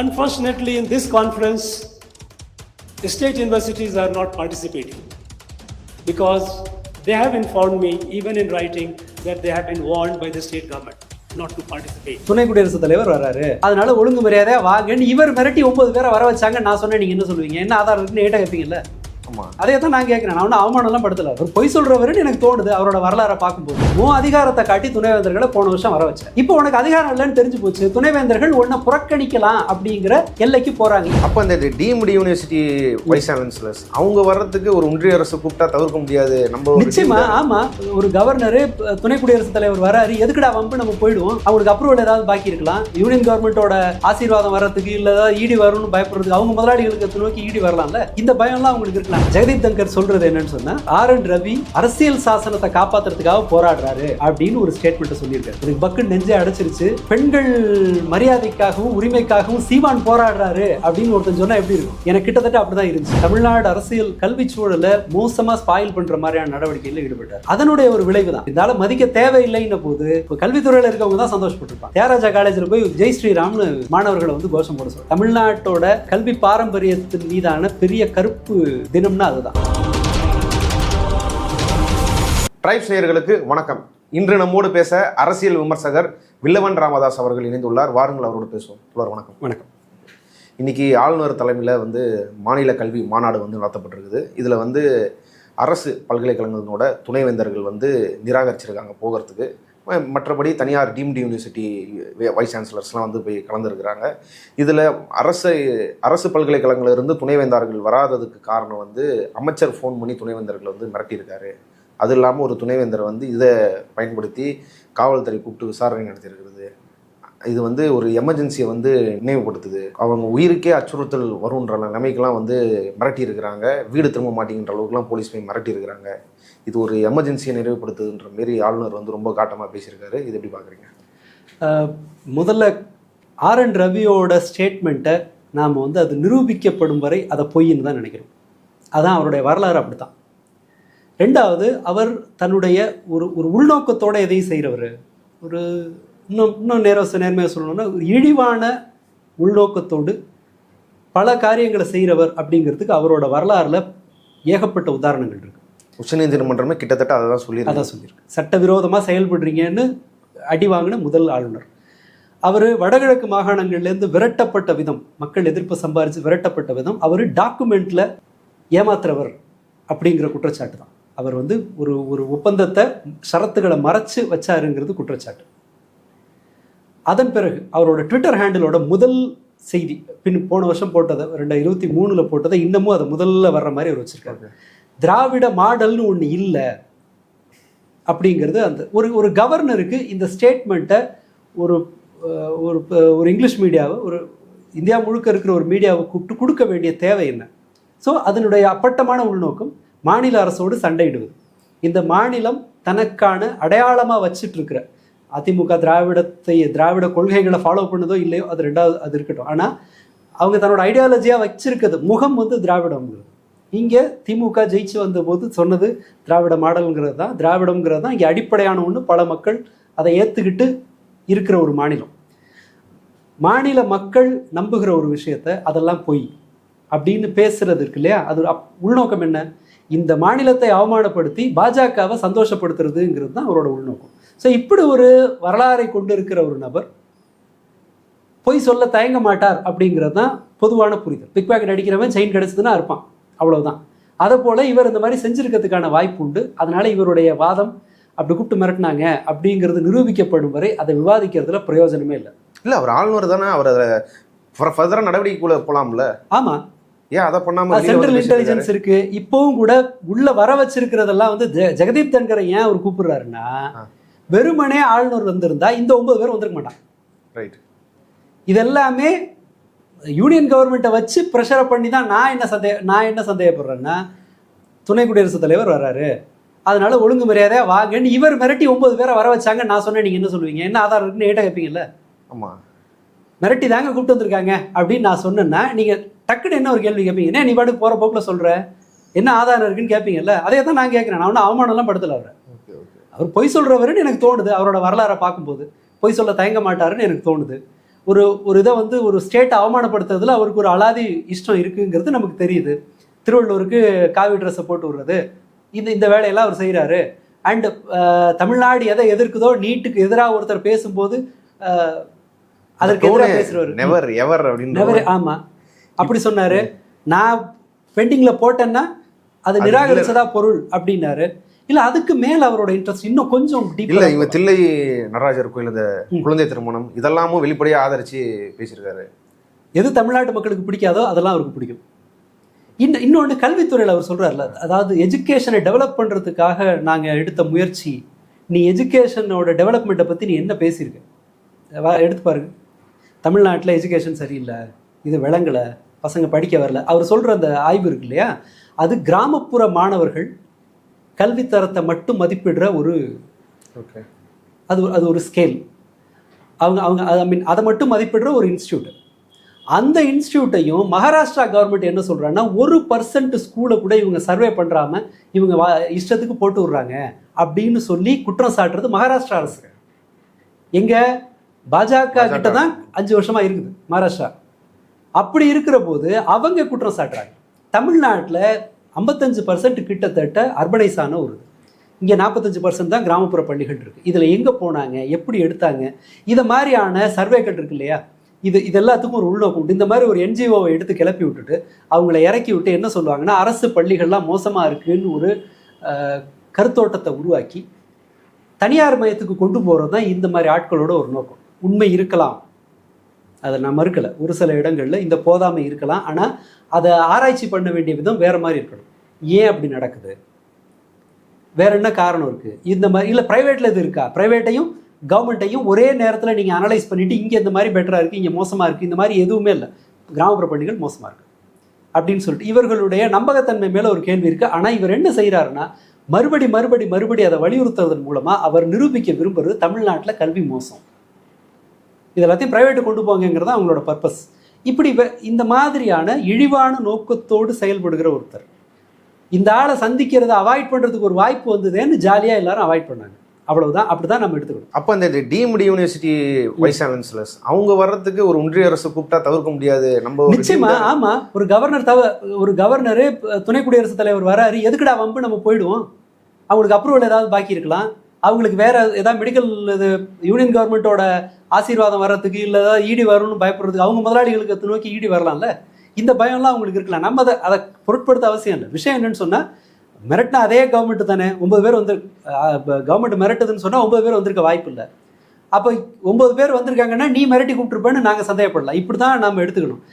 Unfortunately, in this conference, state universities are not participating because they have informed me, even in writing, that they have been warned by the state government not to participate. துணை குடியரசுத் தலைவர் வர்றாரு, அதனால ஒழுங்கு மரியாதையா வாங்கன்னு இவர் மிரட்டி 9 பேரை வர வச்சாங்க. நான் சொன்னேன், நீங்க என்ன சொல்லுவீங்க? என்ன ஆதாரம் இருக்குன்னு ஏட்ட கேட்பீங்கல்ல? அதே தான் நான் கேட்கிறேன். நான் அவமானம்லாம் படுத்தல. அவர் பொய் சொல்றவருன்னு எனக்கு தோணுது அவரோட வரலாறை பார்க்கும்போது. அதிகாரத்தை காட்டி துணைவேந்தர்களை போன வருஷம் வர வச்சேன். இப்போ உனக்கு அதிகாரம் இல்லைன்னு தெரிஞ்சு போச்சு. துணைவேந்தர்கள் உன்னை புறக்கணிக்கலாம் அப்படிங்கிற எல்லைக்கு போறாங்க. அப்போ இந்த டீம்டு யூனிவர்சிட்டி வைஸ் சான்சலர்ஸ் அவங்க வர்றதுக்கு ஒரு ஒன்றிய அரசு கூப்பிட்டா தவிர்க்க முடியாது. நம்ம நிச்சயமா ஆமா, ஒரு கவர்னரு துணை குடியரசுத் தலைவர் வராரு, எதுக்குடா வம்பு நம்ம போயிடுவோம். அவங்களுக்கு அப்ரூவல் ஏதாவது பாக்கி இருக்கலாம். யூனியன் கவர்மெண்டோட ஆசீர்வாதம் வர்றதுக்கு இல்ல ஈடி வரும்னு பயப்படுறதுக்கு அவங்க முதலாளிகளுக்கு நோக்கி ஈடி வரலாம்ல. இந்த பயம்லாம் அவங்களுக்கு இருக்கலாம். ஜெகதீப் தங்கர் சொல்றது என்னன்னு சொன்னா, ஆர்.என். ரவி அரசியல் சாசனத்தை காப்பாத்துறதுக்காக போராடுறாரு அப்படின்னு ஒரு ஸ்டேட்மெண்ட் சொல்லியிருக்காரு. எனக்கு பக்கு நெஞ்சே அடைச்சிருச்சு. பெண்கள் மரியாதைக்காகவும் உரிமைக்காகவும் சீமான் போராடுறாரு அப்படின்னு ஒருத்தன் சொன்னா எப்படி இருக்கும்? எனக்கு கிட்டத்தட்ட அப்படிதான் இருந்துச்சு. தமிழ்நாடு அரசியல் கல்வி சூழலை மோசமா ஸ்பாயில் பண்ற மாதிரியான நடவடிக்கையில் ஈடுபட்டார். அதனுடைய ஒரு விளைவு தான். இதனால மதிக்க தேவையில்லைன்ன போது கல்வித்துறையில இருக்கவங்க தான் சந்தோஷப்பட்டிருப்பாங்க. தியாகராஜா காலேஜில் போய் ஜெய் ஸ்ரீராம்னு மாணவர்களை வந்து கோஷம் போட சொல்ல. தமிழ்நாட்டோட கல்வி பாரம்பரியத்தின் மீதான பெரிய கருப்பு தினம்னா அதுதான். ட்ரைப்ஸ் நேயர்களுக்கு வணக்கம். இன்று நம்மோடு பேச அரசியல் விமர்சகர் வில்லவன் ராமதாஸ் அவர்கள் இணைந்துள்ளார். வாருங்கள் அவரோடு பேசுவோம். வணக்கம். வணக்கம். இன்னைக்கு ஆளுநர் தலைமையில் வந்து மாநில கல்வி மாநாடு வந்து நடத்தப்பட்டிருக்குது. இதில் வந்து அரசு பல்கலைக்கழகங்களோட துணைவேந்தர்கள் வந்து நிராகரிச்சிருக்காங்க போகிறதுக்கு. மற்றபடி தனியார் டீம்டு யூனிவர்சிட்டி வைஸ் சான்சலர்ஸ்லாம் வந்து போய் கலந்துருக்கிறாங்க. இதில் அரசு பல்கலைக்கழகங்களிலிருந்து துணைவேந்தர்கள் வராததுக்கு காரணம் வந்து அமைச்சர் ஃபோன் பண்ணி துணைவேந்தர்களை வந்து மிரட்டியிருக்காரு. அது இல்லாமல் ஒரு துணைவேந்தர் வந்து இதை பயன்படுத்தி காவல்துறை கூப்பிட்டு விசாரணை நடத்தியிருக்கிறது. இது வந்து ஒரு எமர்ஜென்சியை வந்து நினைவுபடுத்துது. அவங்க உயிருக்கே அச்சுறுத்தல் வரும்ன்ற நிலைமைக்கெல்லாம் வந்து மிரட்டியிருக்கிறாங்க. வீடு திரும்ப மாட்டேங்கிற அளவுக்குலாம் போலீஸ் போய் மிரட்டியிருக்கிறாங்க. இது ஒரு எமர்ஜென்சியை நிறைவுபடுத்துதுன்ற மாரி ஆளுநர் வந்து ரொம்ப காட்டமாக பேசியிருக்காரு. இது எப்படி பார்க்குறீங்க? முதல்ல ஆர்.என். ரவியோட ஸ்டேட்மெண்ட்டை நாம் வந்து அது நிரூபிக்கப்படும் வரை அதை பொய்ன்னு தான் நினைக்கிறோம். அதான் அவருடைய வரலாறு. அப்படி தான். ரெண்டாவது, அவர் தன்னுடைய ஒரு உள்நோக்கத்தோடு எதையும் செய்கிறவர். ஒரு இன்னும் நேர்மையாக சொல்லணும்னா, ஒரு இழிவான உள்நோக்கத்தோடு பல காரியங்களை செய்கிறவர் அப்படிங்கிறதுக்கு அவரோட வரலாறுல ஏகப்பட்ட உதாரணங்கள் இருக்குது. உச்சநீதிமன்றமே கிட்டத்தட்ட அதை தான் சொல்லியிருக்கு. சட்டவிரோதமாக செயல்படுறீங்கன்னு அடி வாங்கின முதல் ஆளுநர் அவர். வடகிழக்கு மாகாணங்கள்லேருந்து விரட்டப்பட்ட விதம், மக்கள் எதிர்ப்பு சம்பாரித்து விரட்டப்பட்ட விதம், அவர் டாக்குமெண்ட்டில் ஏமாத்துறவர் அப்படிங்கிற குற்றச்சாட்டு தான். அவர் வந்து ஒரு ஒப்பந்தத்தை ஷரத்துகளை மறைச்சு வச்சாருங்கிறது குற்றச்சாட்டு. அதன் பிறகு அவரோட ட்விட்டர் ஹேண்டிலோட முதல் செய்தி போன வருஷம் போட்டதை 2023 போட்டதை இன்னமும் அதை முதல்ல வர்ற மாதிரி அவர் வச்சிருக்காரு. திராவிட மாடல்னு ஒன்று இல்லை அப்படிங்கிறது. அந்த ஒரு கவர்னருக்கு இந்த ஸ்டேட்மெண்ட்டை ஒரு இங்கிலீஷ் மீடியாவை, ஒரு இந்தியா முழுக்க இருக்கிற ஒரு மீடியாவை கூப்பிட்டு கொடுக்க வேண்டிய தேவை என்ன? ஸோ அதனுடைய அப்பட்டமான உள்நோக்கம் மாநில அரசோடு சண்டையிடுவது. இந்த மாநிலம் தனக்கான அடையாளமாக வச்சுட்டு இருக்கிற அதிமுக திராவிட கொள்கைகளை ஃபாலோ பண்ணுதோ இல்லையோ அது ரெண்டாவது, அது இருக்கட்டும். ஆனால் அவங்க தன்னோட ஐடியாலஜியாக வச்சிருக்கிறது முகம் வந்து திராவிடம்ங்கிறது. இங்கே திமுக ஜெயிச்சு வந்தபோது சொன்னது திராவிட மாடல்ங்கிறது தான். திராவிடம்ங்கிறது தான் இங்கே அடிப்படையான ஒன்று. பல மக்கள் அதை ஏற்றுக்கிட்டு இருக்கிற ஒரு மாநிலம். மாநில மக்கள் நம்புகிற ஒரு விஷயத்த அதெல்லாம் பொய் அப்படின்னு பேசுறது இருக்கு இல்லையா? அது உள்நோக்கம் என்ன? இந்த மாநிலத்தை அவமானப்படுத்தி பாஜகவை சந்தோஷப்படுத்துறதுங்கிறது தான் அவரோட உள்நோக்கம். ஸோ இப்படி ஒரு வரலாறை கொண்டு இருக்கிற ஒரு நபர் பொய் சொல்ல தயங்க மாட்டார் அப்படிங்கிறது தான் பொதுவான புரிதல். பிக் பாக்கெட் அடிக்கிறவன் செயின் கிடைச்சதுன்னா இருப்பான், அவ்வளவுதான். அதை போல இவர் இந்த மாதிரி செஞ்சிருக்கிறதுக்கான வாய்ப்பு உண்டு. அதனால இவருடைய வாதம் அப்படி கூப்பிட்டு மிரட்டினாங்க அப்படிங்கிறது நிரூபிக்கப்படும் வரை அதை விவாதிக்கிறதுல பிரயோஜனமே இல்லை. இல்லை, அவர் ஆளுநர் தானே, அவர் அதை ஃபர்தராக நடவடிக்கைக்குள்ள போகலாம்ல. ஆமாம், ஏன் அதை பண்ணாம? சென்ட்ரல் இன்டெலிஜென்ஸ் இருக்கு. இப்பவும் கூட உள்ள வர வச்சிருக்கிறதெல்லாம் வந்து ஜெகதீப் தன்கரை ஏன் அவர் கூப்பிடுறாருன்னா, வெறுமனே ஆளுநர் வந்திருந்தா இந்த 9 பேர் வந்திருக்க மாட்டாங்க. ரைட். இதெல்லாமே யூனியன் கவர்மெண்ட்டை வச்சு ப்ரெஷரை பண்ணி தான். நான் என்ன சந்தேகப்படுறேன்னா, துணை குடியரசுத் தலைவர் வர்றாரு, அதனால ஒழுங்கு மரியாதையா வாங்கன்னு இவர் மிரட்டி 9 பேரை வர வச்சாங்க. நான் சொன்னேன், நீங்க என்ன சொல்லுவீங்க? என்ன ஆதாரம் இருக்குன்னு ஏட்ட கேட்பீங்கல்ல? ஆமாம், மிரட்டி தாங்க கூப்பிட்டு வந்திருக்காங்க அப்படின்னு நான் சொன்னேன்னா நீங்கள் டக்குன்னு என்ன ஒரு கேள்வி கேட்பீங்க? என்ன நீ பாட்டுக்கு போகிற போக்கில் சொல்கிற, என்ன ஆதாரம் இருக்குன்னு கேட்பீங்கல்ல? அதே தான் நான் கேட்குறேன். நான் ஒன்றும் அவமானம்லாம் படுத்தலை. அவர் பொய் சொல்கிறவருன்னு எனக்கு தோணுது. அவரோட வரலாறை பார்க்கும்போது பொய் சொல்ல தயங்க மாட்டாருன்னு எனக்கு தோணுது. ஒரு இதை வந்து ஒரு ஸ்டேட்டை அவமானப்படுத்துறதுல அவருக்கு ஒரு அலாதி இஷ்டம் இருக்குங்கிறது நமக்கு தெரியுது. திருவள்ளூருக்கு காவி ட்ரெஸ்ஸை போட்டு விடுறது, இந்த வேலையெல்லாம் அவர் செய்கிறாரு. அண்டு தமிழ்நாடு எதை எதிர்க்குதோ, நீட்டுக்கு எதிராக ஒருத்தர் பேசும்போது அதற்கு எதிராக பேசுறவர் நெவர் எவர் அப்படின்னு. ஆமா, அப்படி சொன்னாரு. நான் பெண்டிங்கில் போட்டேன்னா அது நிராகரிச்சதா பொருள் அப்படின்னாரு. இல்ல அதுக்கு மேல அவரோட இன்ட்ரெஸ்ட் இன்னும் கொஞ்சம் இல்ல. இவங்க தில்லை நடராஜர் கோயில் இந்த குழந்தை திருமணம் இதெல்லாமும் வெளிப்படையா ஆதரிச்சு பேசியிருக்காரு. எது தமிழ்நாட்டு மக்களுக்கு பிடிக்காதோ அதெல்லாம் அவருக்கு பிடிக்கும். இன்னொன்று கல்வித்துறையில் அவர் சொல்றாருல, அதாவது எஜுகேஷனை டெவலப் பண்றதுக்காக நாங்க எடுத்த முயற்சி. நீ எஜுகேஷனோட டெவலப்மெண்ட்டை பத்தி நீ என்ன பேசியிருக்க? எடுத்து பாருங்க. தமிழ்நாட்டில் எஜுகேஷன் சரியில்லை, இது விளங்கலை, பசங்க படிக்க வரல. அவர் சொல்ற அந்த ஆய்வு இருக்கு இல்லையா, அது கிராமப்புற மாணவர்கள் கல்வித்தரத்தை மட்டும் மதிப்பிடுற ஒரு அது ஒரு ஸ்கேல். அதை மட்டும் மதிப்பிடுற ஒரு இன்ஸ்டியூட். அந்த இன்ஸ்டியூட்டையும் மகாராஷ்டிரா கவர்மெண்ட் என்ன சொல்றாங்கன்னா, 1% ஸ்கூலை கூட இவங்க சர்வே பண்றாம இவங்க இஷ்டத்துக்கு போட்டு விடுறாங்க அப்படின்னு சொல்லி குற்றம் சாட்டுறது மகாராஷ்டிரா அரசு. எங்க பாஜக கிட்ட தான் 5 வருஷமா இருக்குது மகாராஷ்டிரா. அப்படி இருக்கிற போது அவங்க குற்றம் சாட்டுறாங்க. தமிழ்நாட்டில் 55% கிட்டத்தட்ட அர்பனைஸ் ஆன ஒரு இது. இங்கே 45% தான் கிராமப்புற பள்ளிகள் இருக்குது. இதில் எங்கே போனாங்க, எப்படி எடுத்தாங்க, இதை மாதிரியான சர்வேகள் இருக்கு இல்லையா, இது எல்லாத்துக்கும் ஒரு உள்நோக்கம் உண்டு. இந்த மாதிரி ஒரு என்ஜிஓவை எடுத்து கிளப்பி விட்டுட்டு அவங்கள இறக்கி விட்டு என்ன சொல்லுவாங்கன்னா, அரசு பள்ளிகள்லாம் மோசமாக இருக்குன்னு ஒரு கருத்தோட்டத்தை உருவாக்கி தனியார் மையத்துக்கு கொண்டு போகிறது தான் இந்த மாதிரி ஆட்களோட ஒரு நோக்கம். உண்மை இருக்கலாம், அதை நான் மறுக்கலை. ஒரு சில இடங்களில் இந்த போதாமை இருக்கலாம். ஆனால் அதை ஆராய்ச்சி பண்ண வேண்டிய விதம் வேறு மாதிரி இருக்கணும். ஏன் அப்படி நடக்குது, வேற என்ன காரணம் இருக்குது, இந்த மாதிரி இல்லை ப்ரைவேட்டில் இது இருக்கா, ப்ரைவேட்டையும் கவர்மெண்ட்டையும் ஒரே நேரத்தில் நீங்கள் அனலைஸ் பண்ணிவிட்டு இங்கே இந்த மாதிரி பெட்டராக இருக்குது, இங்கே மோசமாக இருக்குது, இந்த மாதிரி எதுவுமே இல்லை, கிராமப்புற பள்ளிகள் மோசமாக இருக்குது அப்படின்னு சொல்லிட்டு இவர்களுடைய நம்பகத்தன்மை மேலே ஒரு கேள்வி இருக்குது. ஆனால் இவர் என்ன செய்கிறாருன்னா, மறுபடி அதை வலியுறுத்துவதன் மூலமாக அவர் நிரூபிக்க விரும்புகிறது தமிழ்நாட்டில் கல்வி மோசம், இதெல்லாத்தையும் ப்ரைவேட்டு கொண்டு போங்கிறது அவங்களோட பர்பஸ். இப்படி இந்த மாதிரியான இழிவான நோக்கத்தோடு செயல்படுகிற ஒருத்தர் இந்த ஆளை சந்திக்கிறத அவாய்ட் பண்ணுறதுக்கு ஒரு வாய்ப்பு வந்ததுன்னு ஜாலியாக எல்லாரும் அவாய்ட் பண்ணாங்க. அவ்வளவுதான். அப்படிதான் நம்ம எடுத்துக்கணும். அப்போ இந்த டீம்டு யூனிவர்சிட்டி வைஸ் சான்சலர்ஸ் அவங்க வர்றதுக்கு ஒரு ஒன்றிய அரசு கூப்பிட்டா தவிர்க்க முடியாது. நம்ம நிச்சயமா ஆமா, ஒரு கவர்னரு துணை குடியரசுத் தலைவர் வராரு, எதுக்குடா வம்பு, நம்ம போயிடுவோம். அவங்களுக்கு அப்ரூவல் ஏதாவது பாக்கி இருக்கலாம், அவங்களுக்கு வேற ஏதாவது மெடிக்கல் இது யூனியன் கவர்மெண்ட்டோட ஆசீர்வாதம் வர்றதுக்கு இல்லை ஏதாவது ஈடி வரும்னு பயப்படுறதுக்கு அவங்க முதலாளிகளுக்கு நோக்கி ஈடி வரலாம்ல, இந்த பயம்லாம் அவங்களுக்கு இருக்கலாம். நம்ம அதை பொருட்படுத்த அவசியம் இல்லை. விஷயம் என்னன்னு சொன்னால், மிரட்டினா அதே கவர்மெண்ட் தானே, 9 பேர் வந்து கவர்மெண்ட் மிரட்டுதுன்னு சொன்னால் 9 பேர் வந்திருக்க வாய்ப்பு இல்லை. அப்போ 9 பேர் வந்திருக்காங்கன்னா நீ மிரட்டி கூப்பிட்டுருப்பேன்னு நாங்கள் சந்தேகப்படலாம். இப்படி தான் நம்ம எடுத்துக்கணும்.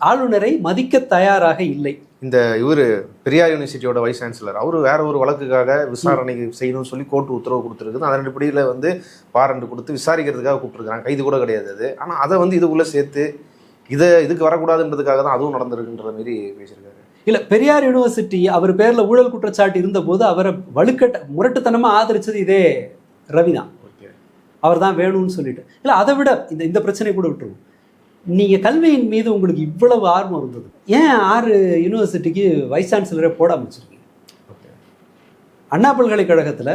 ஆளுநரை மதிக்க தயாராக இல்லை. இந்த இவர் பெரியார் யூனிவர்சிட்டியோட வைஸ் சான்சலர் அவர் வேற ஒரு வழக்குக்காக விசாரணை செய்யணும்னு சொல்லி கோர்ட்டு உத்தரவு கொடுத்துருக்குது. அதன் அடிப்படையில் வந்து வாரண்ட் கொடுத்து விசாரிக்கிறதுக்காக கூப்பிட்டுருக்காங்க. கைது கூட கிடையாது அது. ஆனால் அதை வந்து இதுக்குள்ளே சேர்த்து இதுக்கு வரக்கூடாதுன்றதுக்காக தான் அதுவும் நடந்திருக்குன்ற மாதிரி பேசியிருக்காரு. இல்லை, பெரியார் யூனிவர்சிட்டி அவர் பேரில் ஊழல் குற்றச்சாட்டு இருந்தபோது அவரை முரட்டுத்தனமாக ஆதரிச்சது இதே ரவி தான். அவர் தான் வேணும்னு சொல்லிட்டு. இல்லை, அதை விட இந்த பிரச்சனை கூட விட்டுருவோம். நீங்கள் கல்வியின் மீது உங்களுக்கு இவ்வளவு ஆர்வம் இருந்தது, ஏன் 6 யூனிவர்சிட்டிக்கு வைஸ் சான்சலரை போட ஆரம்பிச்சிருக்கீங்க? அண்ணா பல்கலைக்கழகத்தில்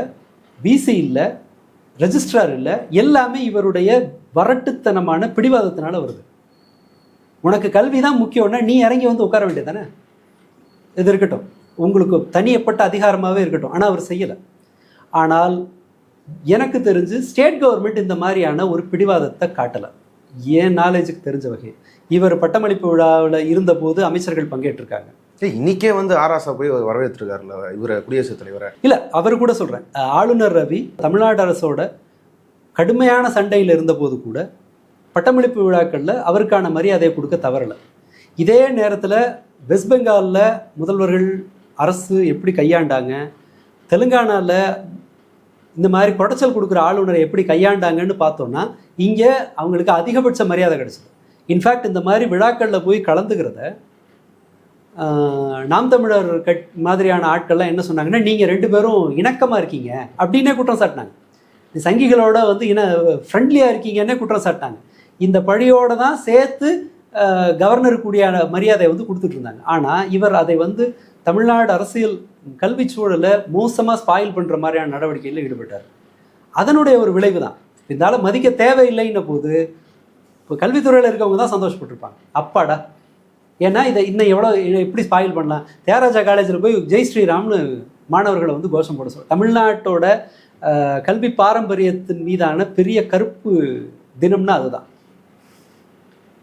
பிசி இல்லை, ரெஜிஸ்ட்ரார் இல்லை, எல்லாமே இவருடைய வரட்டுத்தனமான பிடிவாதத்தினால வருது. உனக்கு கல்வி தான் முக்கியம்னா நீ இறங்கி வந்து உட்கார வேண்டியது தானே. இது இருக்கட்டும், உங்களுக்கு தனியப்பட்ட அதிகாரமாகவே இருக்கட்டும். ஆனால் அவர் செய்யலை. ஆனால் எனக்கு தெரிஞ்சு ஸ்டேட் கவர்மெண்ட் இந்த மாதிரியான ஒரு பிடிவாதத்தை காட்டலை. ஏன் நாலேஜுக்கு தெரிஞ்ச வகை இவர் பட்டமளிப்பு விழாவில் இருந்தபோது அமைச்சர்கள் பங்கேற்றிருக்காங்க. இன்னைக்கே வந்து ஆராசா போய் வரவேற்றிருக்காருல்ல இவர் குடியரசுத் தலைவரை. இல்லை, அவர் கூட சொல்கிறேன், ஆளுநர் ரவி தமிழ்நாடு அரசோட கடுமையான சண்டையில் இருந்தபோது கூட பட்டமளிப்பு விழாக்களில் அவருக்கான மரியாதையை கொடுக்க தவறலை. இதே நேரத்தில் வெஸ்ட் பெங்காலில் முதல்வர்கள் அரசு எப்படி கையாண்டாங்க, தெலுங்கானாவில் இந்த மாதிரி குடைச்சல் கொடுக்குற ஆளுநரை எப்படி கையாண்டாங்கன்னு பார்த்தோன்னா இங்கே அவங்களுக்கு அதிகபட்ச மரியாதை கிடைச்சிது. இன்ஃபேக்ட் இந்த மாதிரி விழாக்களில் போய் கலந்துக்கிறத நாம் தமிழர் மாதிரியான ஆட்கள்லாம் என்ன சொன்னாங்கன்னா, நீங்கள் 2 பேரும் இணக்கமாக இருக்கீங்க அப்படின்னே குற்றம் சாட்டினாங்க. சங்கிகளோட வந்து ஃப்ரெண்ட்லியாக இருக்கீங்கன்னே குற்றம் சாட்டினாங்க. இந்த பழியோடு தான் சேர்த்து கவர்னருக்குரிய மரியாதை வந்து கொடுத்துட்டு இருந்தாங்க. ஆனால் இவர் அதை வந்து தமிழ்நாடு அரசியல் கல்வி சூழலை மோசமாக ஸ்பாயில் பண்ணுற மாதிரியான நடவடிக்கையில் ஈடுபட்டார். அதனுடைய ஒரு விளைவு தான். இருந்தாலும் மதிக்க தேவையில்லைன்ன போது இப்போ கல்வித்துறையில் இருக்கவங்க தான் சந்தோஷப்பட்டிருப்பாங்க. அப்பாடா, ஏன்னா இதை இன்னும் எப்படி ஸ்பாயில் பண்ணலாம். தியாகராஜா காலேஜில் போய் ஜெய் ஸ்ரீராம்னு மாணவர்களை வந்து கோஷம் போட சொல்ல. தமிழ்நாட்டோட கல்வி பாரம்பரியத்தின் மீதான பெரிய கருப்பு தினம்னா அதுதான்.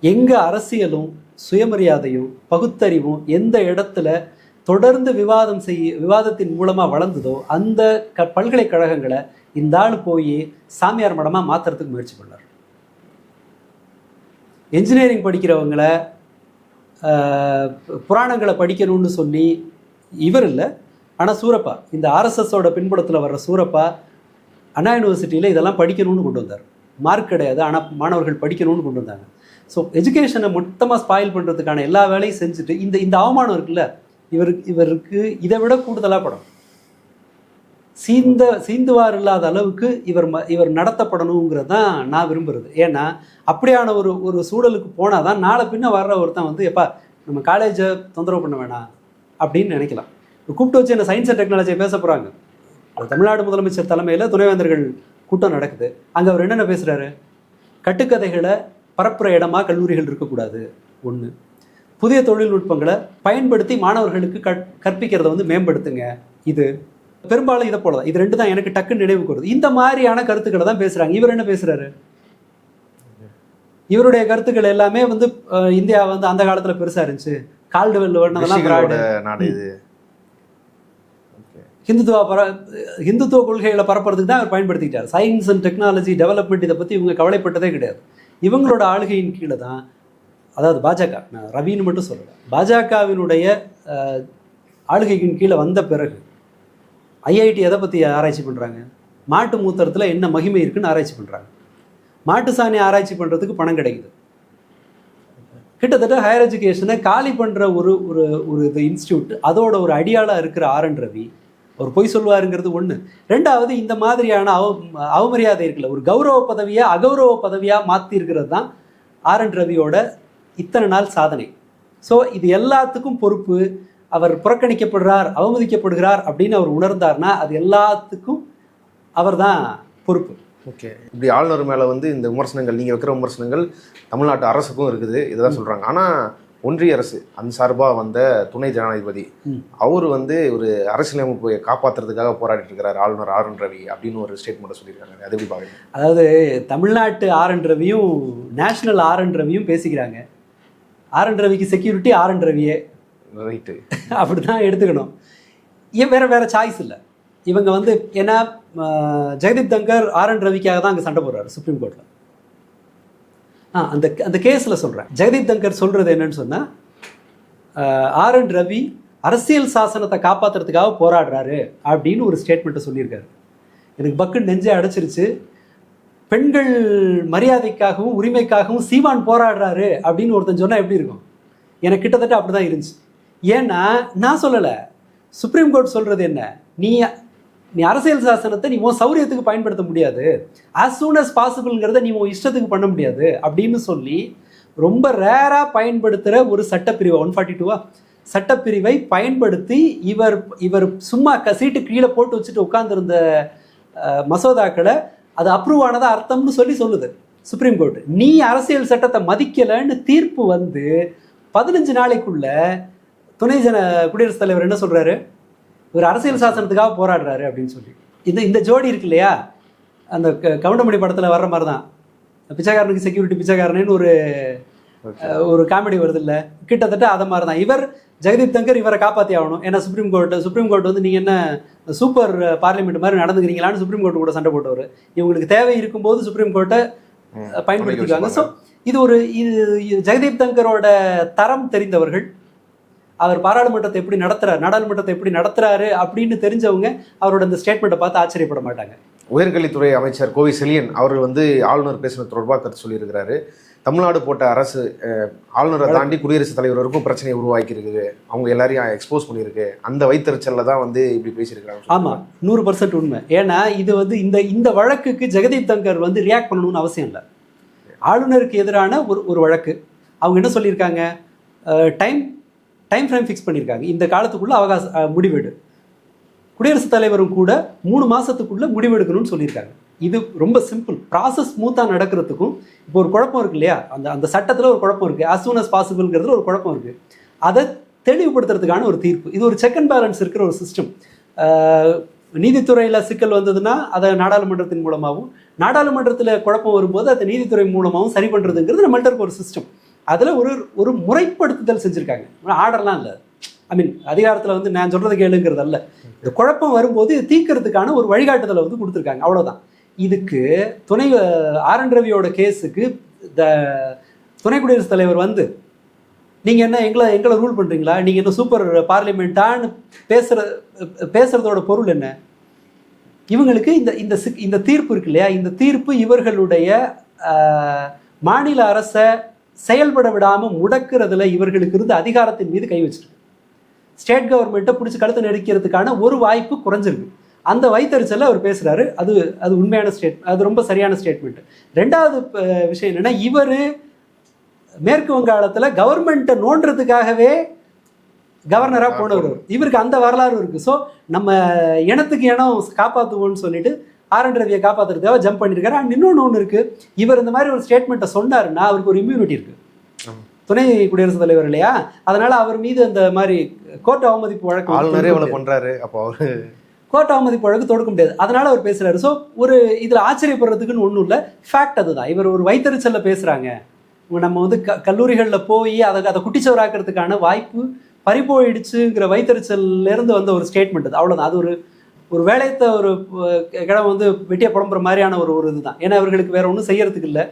எங்கே அரசியலும் சுயமரியாதையும் பகுத்தறிவும் எந்த இடத்துல தொடர்ந்து விவாதத்தின் மூலமாக வளர்ந்ததோ அந்த பல்கலைக்கழகங்களை இந்த ஆள் போய் சாமியார் மடமாக மாற்றுறதுக்கு முயற்சி பண்ணார். என்ஜினியரிங் படிக்கிறவங்கள புராணங்களை படிக்கணும்னு சொல்லி இவர் இல்லை, ஆனால் சூரப்பா, இந்த ஆர்எஸ்எஸோட பின்புலத்தில் வர்ற சூரப்பா அண்ணா யூனிவர்சிட்டியில் இதெல்லாம் படிக்கணும்னு கொண்டு வந்தார். மார்க் கிடையாது, ஆனால் மாணவர்கள் படிக்கணும்னு கொண்டு வந்தாங்க. ஸோ எஜுகேஷனை மொத்தமாக ஸ்பாயில் பண்ணுறதுக்கான எல்லா வேலையும் செஞ்சுட்டு இந்த அவமானம் இருக்குல்ல, இவருக்கு இதை விட கூடுதலாக படம் சீந்துவார் இல்லாத அளவுக்கு இவர் நடத்தப்படணுங்கிறது தான் நான் விரும்புகிறது. ஏன்னா அப்படியான ஒரு சூழலுக்கு போனால் தான் நாளை பின்ன வர்ற ஒருத்தன் வந்து எப்பா நம்ம காலேஜை தொந்தரவு பண்ண வேணாம் அப்படின்னு நினைக்கலாம். கூப்பிட்டு வச்சு என்ன சயின்ஸ் அண்ட் டெக்னாலஜியை பேச போகிறாங்க. தமிழ்நாடு முதலமைச்சர் தலைமையில் துணைவேந்தர்கள் கூட்டம் நடக்குது. அங்கே அவர் என்னென்ன பேசுகிறாரு? கட்டுக்கதைகளை பரப்புகிற இடமா கல்லூரிகள் இருக்கக்கூடாது. ஒன்று, புதிய தொழில்நுட்பங்களை பயன்படுத்தி மாணவர்களுக்கு கற்பிக்கிறத வந்து மேம்படுத்துங்க. இது பெரும்பாலும் இதை போல தான். இது ரெண்டு தான் எனக்கு டக்குன்னு நினைவுக்கு வருது. இந்த மாதிரியான கருத்துக்களை தான் பேசுகிறாங்க. இவர் என்ன பேசுகிறாரு? இவருடைய கருத்துக்கள் எல்லாமே வந்து இந்தியா வந்து அந்த காலத்தில் பெருசாக இருந்துச்சு, கால்டுவெல் நாடு இது, ஹிந்துத்துவ கொள்கைகளை பரப்புறதுக்கு தான் அவர் பயன்படுத்திக்கிட்டார். சயின்ஸ் அண்ட் டெக்னாலஜி டெவலப்மெண்ட் இதை பற்றி இவங்க கவலைப்பட்டதே கிடையாது. இவங்களோட ஆளுகையின் கீழே தான், அதாவது பாஜக, நான் ரவின்னு மட்டும் சொல்லலை, பாஜகவினுடைய ஆளுகையின் கீழே வந்த பிறகு ஐஐடி எதை பற்றி ஆராய்ச்சி பண்ணுறாங்க? மாட்டு மூத்திரத்தில் என்ன மகிமை இருக்குன்னு ஆராய்ச்சி பண்ணுறாங்க. மாட்டு சாணி ஆராய்ச்சி பண்ணுறதுக்கு பணம் கிடைக்குது. கிட்டத்தட்ட ஹையர் எஜுகேஷனை காலி பண்ணுற ஒரு இன்ஸ்டியூட், அதோட ஒரு அடியாளாக இருக்கிற ஆர்.என். ரவி அவர் பொய் சொல்வாருங்கிறது ஒன்று. ரெண்டாவது, இந்த மாதிரியான அவமரியாதை இருக்குல்ல, ஒரு கௌரவ பதவியாக அகௌரவ பதவியாக மாற்றி இருக்கிறது தான் ஆர்.என். ரவியோட இத்தனை நாள் சாதனை. ஸோ இது எல்லாத்துக்கும் பொறுப்பு அவர் புறக்கணிக்கப்படுறார், அவமதிக்கப்படுகிறார் அப்படின்னு அவர் உணர்ந்தார்னா அது எல்லாத்துக்கும் அவர் தான் பொறுப்பு. ஓகே, இப்படி ஆளுநர் மேலே வந்து இந்த விமர்சனங்கள், நீங்கள் வைக்கிற விமர்சனங்கள் தமிழ்நாட்டு அரசுக்கும் இருக்குது, இதுதான் சொல்கிறாங்க. ஆனால் ஒன்றிய அரசு அந்த சார்பாக வந்த துணை ஜனாதிபதி அவர் வந்து ஒரு அரசியலமைப்பை காப்பாற்றுறதுக்காக போராடிட்டு இருக்கிறார் ஆளுநர் ஆர்.என். ரவி அப்படின்னு ஒரு ஸ்டேட்மெண்ட்டை சொல்லியிருக்காங்க. அது எப்படி பார்க்குறீங்க? அதாவது தமிழ்நாட்டு ஆர்.என். ரவியும் நேஷனல் ஆர்.என். ரவியும் பேசிக்கிறாங்க. ஆர்.என். ரவிக்கு செக்யூரிட்டி ஆர்.என். ரவியே, ரைட்டு, அப்படி தான் எடுத்துக்கணும். வேற சாய்ஸ் இல்லை. இவங்க வந்து ஏன்னா ஜெகதீப் தங்கர் ஆர்.என். ரவிக்காக தான் அங்கே சண்டை போடுறாரு சுப்ரீம் கோர்ட்டில். அந்த கேஸில் சொல்கிறேன். ஜெகதீப் தங்கர் சொல்கிறது என்னன்னு சொன்னால், ஆர்.என். ரவி அரசியல் சாசனத்தை காப்பாற்றுறதுக்காக போராடுறாரு அப்படின்னு ஒரு ஸ்டேட்மெண்ட்டை சொல்லியிருக்காரு. எனக்கு பக்குன்னு நெஞ்சே அடைச்சிருச்சு. பெண்கள் மரியாதைக்காகவும் உரிமைக்காகவும் சீமான் போராடுறாரு அப்படின்னு ஒருத்தன் சொன்னால் எப்படி இருக்கும்? எனக்கு கிட்டத்தட்ட அப்படி தான் இருந்துச்சு. ஏன்னா நான் சொல்லலை, சுப்ரீம் கோர்ட் சொல்கிறது என்ன, நீ அரசியல் சாசனத்தை நீ உன் சௌரியத்துக்கு பயன்படுத்த முடியாது, as soon as possibleங்கிறத நீ உன் இஷ்டத்துக்கு பண்ண முடியாது அப்படின்னு சொல்லி ரொம்ப ரேராக பயன்படுத்துகிற ஒரு சட்டப்பிரிவை 142 சட்டப்பிரிவை பயன்படுத்தி இவர் சும்மா சீட்டு கீழே போட்டு வச்சுட்டு உட்கார்ந்துருந்த மசோதாக்களை அது அப்ரூவ் ஆனதா அர்த்தம்னு சொல்லுது சுப்ரீம் கோர்ட். நீ அரசியல் சட்டத்தை மதிக்கலைன்னு தீர்ப்பு வந்து 15 நாளைக்குள்ள குடியரசுத் தலைவர் என்ன சொல்றாரு? இவர் அரசியல் சாசனத்துக்காக போராடுறாரு அப்படின்னு சொல்லி. இந்த ஜோடி இருக்கு இல்லையா, அந்த கவுண்டமணி படத்தில் வர்ற மாதிரி தான், பிச்சைக்காரனுக்கு செக்யூரிட்டி பிச்சைக்காரனேன்னு ஒரு காமெடி வருது இல்லை, கிட்டத்தட்ட அதை மாதிரி தான். இவர் ஜெகதீப் தங்கர் இவரை காப்பாற்றி ஆகணும். ஏன்னா சுப்ரீம் கோர்ட் வந்து நீங்கள் என்ன சூப்பர் பார்லிமெண்ட் மாதிரி நடந்துக்கிறீங்களான்னு சுப்ரீம் கோர்ட்டு கூட சண்டை போட்டவர். இவங்களுக்கு தேவை இருக்கும்போது சுப்ரீம் கோர்ட்டை பயன்படுத்திக்குவாங்க. ஸோ இது ஜெகதீப் தங்கரோட தரம் தெரிந்தவர்கள், அவர் பாராளுமன்றத்தை எப்படி நடத்துறாரு, நாடாளுமன்றத்தை எப்படி நடத்துறாரு அப்படின்னு தெரிஞ்சவங்க அவரோட இந்த ஸ்டேட்மெண்ட்டை பார்த்து ஆச்சரியப்பட மாட்டாங்க. உயர்கல்வித்துறை அமைச்சர் கோவை செழியன் அவர்கள் வந்து ஆளுநர் பேசின தொடர்பாக கருத்து சொல்லியிருக்கிறாரு. தமிழ்நாடு போட்ட அரசு ஆளுநரை தாண்டி குடியரசுத் தலைவர் வரைக்கும் பிரச்சனையை உருவாக்கி இருக்குது, அவங்க எல்லாரையும் எக்ஸ்போஸ் பண்ணியிருக்கு, அந்த வைத்தறிச்சலில் தான் வந்து இப்படி பேசியிருக்காங்க. ஆமாம், 100% உண்மை. ஏன்னா இது வந்து இந்த வழக்குக்கு ஜெகதீப் தங்கர் வந்து ரியாக்ட் பண்ணணும்னு அவசியம் இல்லை. ஆளுநருக்கு எதிரான ஒரு வழக்கு. அவங்க என்ன சொல்லியிருக்காங்க, டைம் ஃப்ரேம் ஃபிக்ஸ் பண்ணியிருக்காங்க. இந்த காலத்துக்குள்ளே முடிவெடு. குடியரசுத் தலைவரும் கூட 3 மாதத்துக்குள்ளே முடிவெடுக்கணும்னு சொல்லியிருக்காங்க. இது ரொம்ப சிம்பிள். ப்ராசஸ் ஸ்மூத்தாக நடக்கிறதுக்கும் இப்போ ஒரு குழப்பம் இருக்கு இல்லையா, அந்த அந்த சட்டத்தில் ஒரு குழப்பம் இருக்குது, as soon as possibleங்கிறதுல ஒரு குழப்பம் இருக்குது. அதை தெளிவுபடுத்துறதுக்கான ஒரு தீர்ப்பு. இது ஒரு செக் அண்ட் பேலன்ஸ் இருக்கிற ஒரு சிஸ்டம். நீதித்துறையில் சிக்கல் வந்ததுன்னா அதை நாடாளுமன்றத்தின் மூலமாகவும், நாடாளுமன்றத்தில் குழப்பம் வரும்போது அதை நீதித்துறை மூலமாகவும் சரி பண்ணுறதுங்கிறது நம்மள்ட்ட இருக்க ஒரு சிஸ்டம். அதில் ஒரு முறைப்படுத்துதல் செஞ்சுருக்காங்க. ஆர்டர்லாம் இல்லை, ஐ மீன் அதிகாரத்தில் வந்து நான் சொல்கிறது கேளுங்கிறது அல்ல. இந்த குழப்பம் வரும்போது இது தீர்க்கறதுக்கான ஒரு வழிகாட்டுதலை வந்து கொடுத்துருக்காங்க, அவ்வளோதான். இதுக்கு துணை ஆர்.என். ரவியோட கேஸுக்கு துணை குடியரசுத் தலைவர் வந்து நீங்கள் என்ன எங்களை ரூல் பண்ணுறீங்களா, நீங்கள் என்ன சூப்பர் பார்லிமெண்ட்டான்னு பேசுகிறதோட பொருள் என்ன? இவங்களுக்கு இந்த தீர்ப்பு இருக்கு இல்லையா, இந்த தீர்ப்பு இவர்களுடைய மாநில அரசை செயல்பட விடாமல் முடக்கிறதுல இவர்களுக்கு இருந்து அதிகாரத்தின் மீது கை வச்சிருக்கு. ஸ்டேட் கவர்மெண்ட்டை பிடிச்சி கழுத்தை நெரிக்கிறதுக்கான ஒரு வாய்ப்பு குறைஞ்சிருக்கு. அந்த வைத்தறிச்சலில் அவர் பேசுகிறாரு. அது உண்மையான அது ரொம்ப சரியான ஸ்டேட்மெண்ட். ரெண்டாவது விஷயம் என்னென்னா, இவர் மேற்கு வங்காளத்தில் கவர்மெண்ட்டை நோண்டுறதுக்காகவே கவர்னராக போனவர். இவருக்கு அந்த வரலாறு இருக்குது. ஸோ நம்ம இனத்துக்கு இனம் காப்பாற்றுவோன்னு சொல்லிட்டு ஆர்.என். ரவியை காப்பாற்றுறதுக்காக ஜம்ப் பண்ணியிருக்காரு. அண்ட் இன்னொன்று ஒன்று இருக்குது, இவர் இந்த மாதிரி ஒரு ஸ்டேட்மெண்ட்டை சொன்னாருன்னா அவருக்கு ஒரு இம்யூனிட்டி இருக்குது, துணை குடியரசுத் தலைவர் இல்லையா, அதனால அவர் மீது அந்த மாதிரி கோர்ட் அவமதிப்பு வழக்கு பண்றாரு. அப்போ அவர் கோர்ட் அவமதிப்பு வழக்கு தொடுக்க முடியாது, அதனால அவர் பேசுறாரு. ஸோ ஒரு இதில் ஆச்சரியப்படுறதுக்குன்னு ஒன்றும் இல்லை, ஃபேக்ட் அதுதான். இவர் ஒரு வைத்தறிச்சலில் பேசுகிறாங்க. நம்ம வந்து கல்லூரிகளில் போய் அதை குட்டிச்சவராக்கிறதுக்கான வாய்ப்பு பறிபோயிடுச்சுங்கிற வைத்தறிச்சல்லேருந்து வந்த ஒரு ஸ்டேட்மெண்ட் அது, அவ்வளோதான். அது ஒரு வேலையத்தை ஒரு கிழமை வந்து வெட்டிய புலம்புற மாதிரியான ஒரு இதுதான். ஏன்னா அவர்களுக்கு வேற ஒன்றும் செய்யறதுக்கு இல்லை.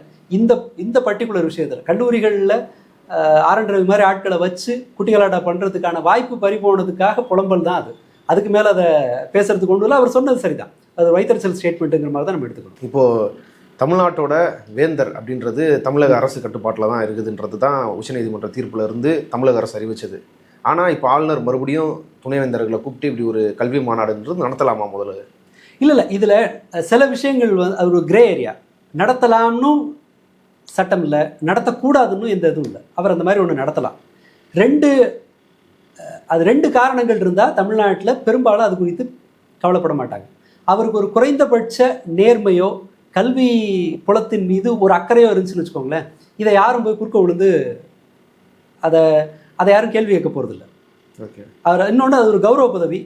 இந்த பர்டிகுலர் விஷயத்தில் கல்லூரிகளில் ஆர்.என். ரவி மாதிரி ஆட்களை வச்சு குட்டிகளாட்டா பண்ணுறதுக்கான வாய்ப்பு பறிபோனதுக்காக புலம்பல் தான் அது. அதுக்கு மேலே அதை பேசுறதுக்கு கொண்டு இல்லை. அவர் சொன்னது சரிதான், அது வைத்தறிச்சல் ஸ்டேட்மெண்ட்டுங்கிற மாதிரி தான் நம்ம எடுத்துக்கணும். இப்போது தமிழ்நாட்டோட வேந்தர் அப்படின்றது தமிழக அரசு கட்டுப்பாட்டில் தான் இருக்குதுன்றது தான் உச்சநீதிமன்ற தீர்ப்பில் இருந்து தமிழக அரசு அறிவிச்சது. ஆனால் இப்போ ஆளுநர் மறுபடியும் துணைவேந்தர்களை கூப்பிட்டு இப்படி ஒரு கல்வி மாநாடுன்றது நடத்தலாமா முதல்ல? இல்லை, இதில் சில விஷயங்கள் அது ஒரு கிரே ஏரியா. நடத்தலாம்னு சட்டம் இல்லை, நடத்தக்கூடாதுன்னு எந்த இதுவும் இல்லை. அவர் அந்த மாதிரி ஒன்று நடத்தலாம். ரெண்டு காரணங்கள் இருந்தால் தமிழ்நாட்டில் பெரும்பாலும் அது குறித்து கவலைப்பட மாட்டாங்க. அவருக்கு ஒரு குறைந்தபட்ச நேர்மையோ கல்வி புலத்தின் மீது ஒரு அக்கறையோ இருந்துச்சுன்னு வச்சுக்கோங்களேன், இதை யாரும் போய் குறுக்க விழுந்து அதை யாரும் கேள்வி கேட்க போகிறதில்ல. ஓகே. அவர் இன்னொன்று, அது ஒரு கௌரவ பதவி.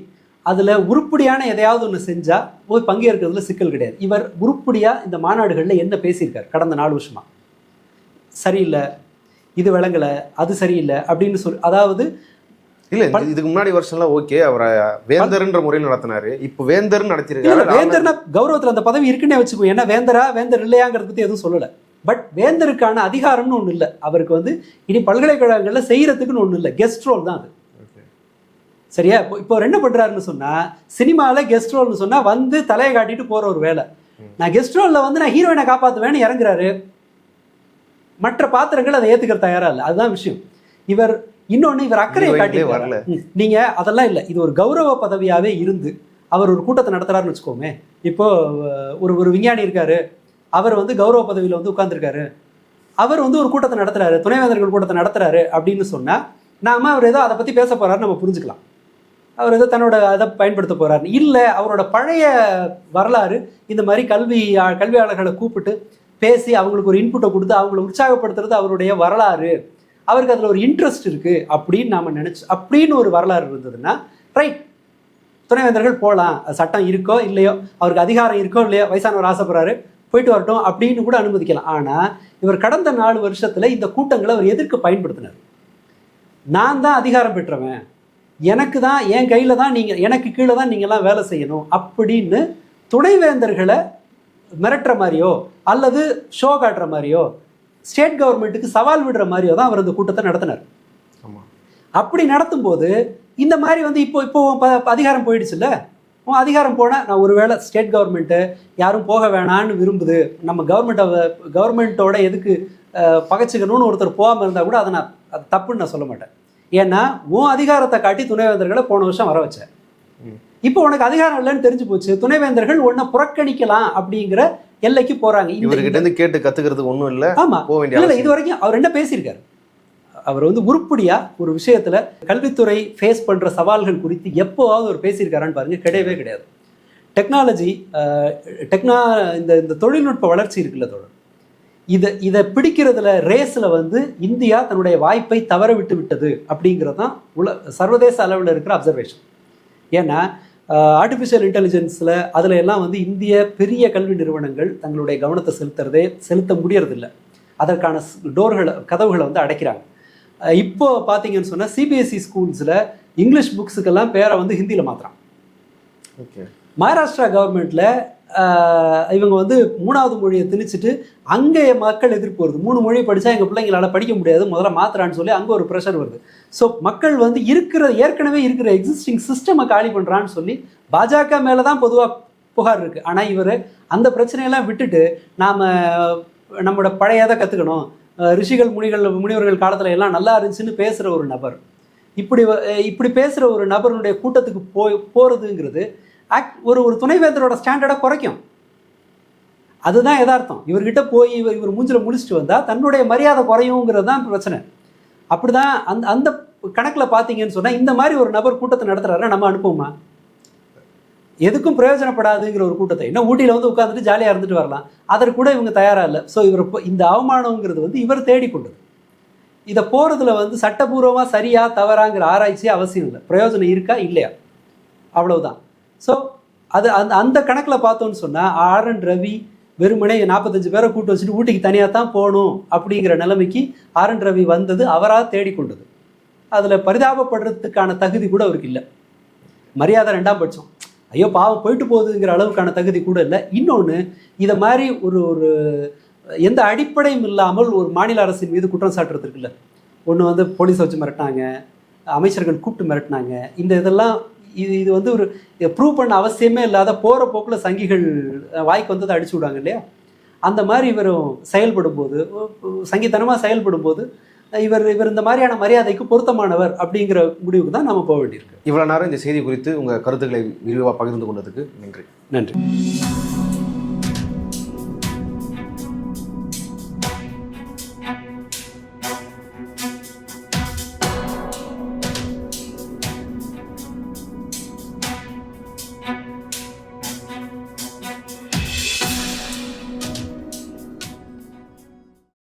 அதில் உருப்படியான எதையாவது ஒன்று செஞ்சால் போய் பங்கேற்கிறதுல சிக்கல் கிடையாது. இவர் உருப்படியாக இந்த மாநாடுகளில் என்ன பேசியிருக்கார் கடந்த 4 வருஷமாக, சரியில்லை, இது விளங்கலை, அது சரியில்லை அப்படின்னு சொல்லி, அதாவது இல்லை இதுக்கு முன்னாடி வருஷம்லாம் ஓகே அவரை வேந்தர்ன்ற முறையில் நடத்தினாரு. இப்போ வேந்தர் நடத்திருக்காரு. வேந்தர்னா கௌரவத்தில் அந்த பதவி இருக்குன்னே வச்சுக்கோ. ஏன்னா வேந்தர் இல்லையாங்கிறத பற்றி எதுவும் சொல்லலை. பட் வேந்தருக்கான அதிகாரம்னு ஒன்று இல்லை அவருக்கு. வந்து இனி பல்கலைக்கழகங்களில் செய்யறதுக்குன்னு ஒன்றும் இல்லை, கெஸ்ட் ரோல் தான் அது. சரியா? இப்போ என்ன பண்ணுறாருன்னு சொன்னால், சினிமாவில் கெஸ்ட் ரோல்னு சொன்னால் வந்து தலையை காட்டிட்டு போகிற ஒரு வேலை. நான் கெஸ்ட் ரோலில் வந்து நான் ஹீரோயினை காப்பாற்றுவேன்னு இறங்குறாரு. மற்ற பாத்திரங்கள் அதை ஏற்றுக்கிற தயாரா இல்லை, அதுதான் விஷயம். இவர் அக்கறையை காட்டி வரல. நீங்க அதெல்லாம் இல்லை, இது ஒரு கௌரவ பதவியாவே இருந்து அவர் ஒரு கூட்டத்தை நடத்துறாருன்னு வச்சுக்கோமே. இப்போ ஒரு விஞ்ஞானி இருக்காரு, அவர் வந்து கௌரவ பதவியில் வந்து உட்கார்ந்துருக்காரு, அவர் வந்து ஒரு கூட்டத்தை நடத்துறாரு, துணைவேந்தர்கள் கூட்டத்தை நடத்துறாரு அப்படின்னு சொன்னா நாம அவர் ஏதோ அதை பத்தி பேச போறாரு நம்ம புரிஞ்சுக்கலாம். அவர் ஏதோ தன்னோட அதை பயன்படுத்த போறாரு. இல்லை, அவரோட பழைய வரலாறு இந்த மாதிரி கல்வியாளர்களை கூப்பிட்டு பேசி அவங்களுக்கு ஒரு இன்புட்டை கொடுத்து அவங்களை உற்சாகப்படுத்துறது அவருடைய வரலாறு. அவருக்கு அதில் ஒரு இன்ட்ரெஸ்ட் இருக்குது அப்படின்னு நாம் அப்படின்னு ஒரு வரலாறு இருந்ததுன்னா ரைட், துணைவேந்தர்கள் போகலாம், சட்டம் இருக்கோ இல்லையோ, அவருக்கு அதிகாரம் இருக்கோ இல்லையோ, வயசானவர் ஆசைப்படுறாரு போயிட்டு வரட்டும் அப்படின்னு கூட அனுமதிக்கலாம். ஆனால் இவர் கடந்த 4 வருஷத்தில் இந்த கூட்டங்களை அவர் எதற்கு பயன்படுத்தினார்? நான் தான் அதிகாரம் பெற்றவன், எனக்கு தான், என் கையில் தான் நீங்கள், எனக்கு கீழே தான் நீங்கள்லாம் வேலை செய்யணும் அப்படின்னு துணைவேந்தர்களை மிரட்டுற மாதிரியோ அல்லது ஷோ காட்டுற மாதிரியோ ஸ்டேட் கவர்மெண்ட்டுக்கு சவால் விடுற மாதிரியோ தான் அவர் அந்த கூட்டத்தை நடத்தினார். அப்படி நடத்தும் போது இந்த மாதிரி வந்து இப்போ அதிகாரம் போயிடுச்சுல்ல, அதிகாரம் போனால் நான் ஒருவேளை ஸ்டேட் கவர்மெண்ட்டு யாரும் போக வேணான்னு விரும்புது, நம்ம கவர்மெண்ட்டோட எதுக்கு பகைச்சிக்கணும்னு ஒருத்தர் போகாமல் இருந்தால் கூட அது தப்புன்னு நான் சொல்ல மாட்டேன். ஏன்னா உன் அதிகாரத்தை காட்டி துணைவேந்தர்களை போன வருஷம் வர வச்சேன். இப்போ உனக்கு அதிகாரம் இல்லைன்னு தெரிஞ்சு போச்சு, துணைவேந்தர்கள் உன்னை புறக்கணிக்கலாம் அப்படிங்கிற எல்லைக்கு போறாங்க. இவர்கிட்ட இருந்து கேட்டு கத்துக்கிறதுக்கு ஒன்றும் இல்லை. ஆமா, இல்லை, இது வரைக்கும் அவர் என்ன பேசியிருக்காரு? அவர் வந்து உருப்படியா ஒரு விஷயத்துல கல்வித்துறை ஃபேஸ் பண்ற சவால்கள் குறித்து எப்போவாவது அவர் பேசியிருக்காரான்னு பாருங்க, கிடையவே கிடையாது. டெக்னாலஜி இந்த தொழில்நுட்ப வளர்ச்சி இருக்குல்ல தோழர், இதை பிடிக்கிறதுல ரேஸில் வந்து இந்தியா தன்னுடைய வாய்ப்பை தவற விட்டு விட்டது அப்படிங்கிறது தான் சர்வதேச அளவில் இருக்கிற அப்சர்வேஷன். ஏன்னா ஆர்டிஃபிஷியல் இன்டெலிஜென்ஸில் அதில் எல்லாம் வந்து இந்திய பெரிய கல்வி நிறுவனங்கள் தங்களுடைய கவனத்தை செலுத்த முடியறதில்லை. அதற்கான கதவுகளை வந்து அடைக்கிறாங்க. இப்போ பார்த்தீங்கன்னு சொன்னால் சிபிஎஸ்இ ஸ்கூல்ஸில் இங்கிலீஷ் புக்ஸுக்கெல்லாம் பேரை வந்து ஹிந்தியில் மாற்றுறான். ஓகே. மகாராஷ்டிரா கவர்மெண்ட்டில் இவங்க வந்து 3வது மொழியை திணிச்சிட்டு அங்கே மக்கள் எதிர்ப்பு வருது. 3 மொழி படித்தா எங்கள் பிள்ளைங்களால் படிக்க முடியாது, முதல்ல மாத்திரான்னு சொல்லி அங்கே ஒரு ப்ரெஷர் வருது. ஸோ மக்கள் வந்து ஏற்கனவே இருக்கிற எக்ஸிஸ்டிங் சிஸ்டமை காலி பண்ணுறான்னு சொல்லி பாஜக மேலே தான் பொதுவாக புகார் இருக்குது. ஆனால் இவர் அந்த பிரச்சனையெல்லாம் விட்டுட்டு நம்மளோட பழையதை கற்றுக்கணும், ரிஷிகள் முனிவர்கள் காலத்தில் எல்லாம் நல்லா இருந்துச்சுன்னு பேசுகிற ஒரு நபர், இப்படி பேசுகிற ஒரு நபருடைய கூட்டத்துக்கு போகிறதுங்கிறது ஒரு துணைவேந்தரோட ஸ்டாண்டர்டை குறைக்கும். அதுதான் யதார்த்தம். இவர்கிட்ட போய் இவர் மூஞ்சில் முடிச்சுட்டு வந்தால் தன்னுடைய மரியாதை குறையுங்கிறது தான் பிரச்சனை. அப்படிதான் அந்த கணக்கில் பார்த்தீங்கன்னு சொன்னால் இந்த மாதிரி ஒரு நபர் கூட்டத்தை நடத்துகிறாரு, நம்ம அனுப்புவோமா? எதுக்கும் பிரயோஜனப்படாதுங்கிற ஒரு கூட்டத்தை இன்னும் ஊட்டியில் வந்து உட்காந்துட்டு ஜாலியாக இருந்துட்டு வரலாம், அதற்கு கூட இவங்க தயாராக இல்லை. ஸோ இந்த அவமானங்கிறது வந்து இவர் தேடிக்கொண்டது. இதை போகிறதுல வந்து சட்டபூர்வமாக சரியா தவறாங்கிற ஆராய்ச்சியே அவசியம் இல்லை. பிரயோஜனம் இருக்கா இல்லையா, அவ்வளவுதான். ஸோ அந்த கணக்கில் பார்த்தோன்னு சொன்னால் RN ரவி வெறுமனே 45 பேரை கூட்டு வச்சுட்டு ஊட்டிக்கு தனியாக தான் போகணும் அப்படிங்கிற நிலைமைக்கு RN ரவி வந்தது அவராக தேடிக்கொண்டது. அதில் பரிதாபப்படுறதுக்கான தகுதி கூட அவருக்கு இல்லை. மரியாதை 2ஆம் பட்சம், ஐயோ பாவம் போயிட்டு போகுதுங்கிற அளவுக்கான தகுதி கூட இல்லை. இன்னொன்று, இதை மாதிரி ஒரு எந்த அடிப்படையும் இல்லாமல் ஒரு மாநில அரசின் மீது குற்றம் சாட்டுறது இருக்குல்ல, ஒன்று வந்து போலீஸை வச்சு மிரட்டினாங்க, அமைச்சர்கள் கூப்பிட்டு மிரட்டினாங்க, இதெல்லாம் இது வந்து ஒரு ப்ரூவ் பண்ண அவசியமே இல்லாத போகிற போக்கில் சங்கிகள் வாய்க்கு வந்ததை அடிச்சு விடாங்க இல்லையா, அந்த மாதிரி இவரும் செயல்படும் போது, சங்கித்தனமாக செயல்படும் போது இவர் இந்த மாதிரியான மரியாதைக்கு பொருத்தமானவர் அப்படிங்கிற முடிவுக்கு தான் நம்ம போக வேண்டியிருக்கு. இவ்வளோ நேரம் இந்த செய்தி குறித்து உங்கள் கருத்துக்களை விரிவாக பகிர்ந்து கொண்டதுக்கு நன்றி.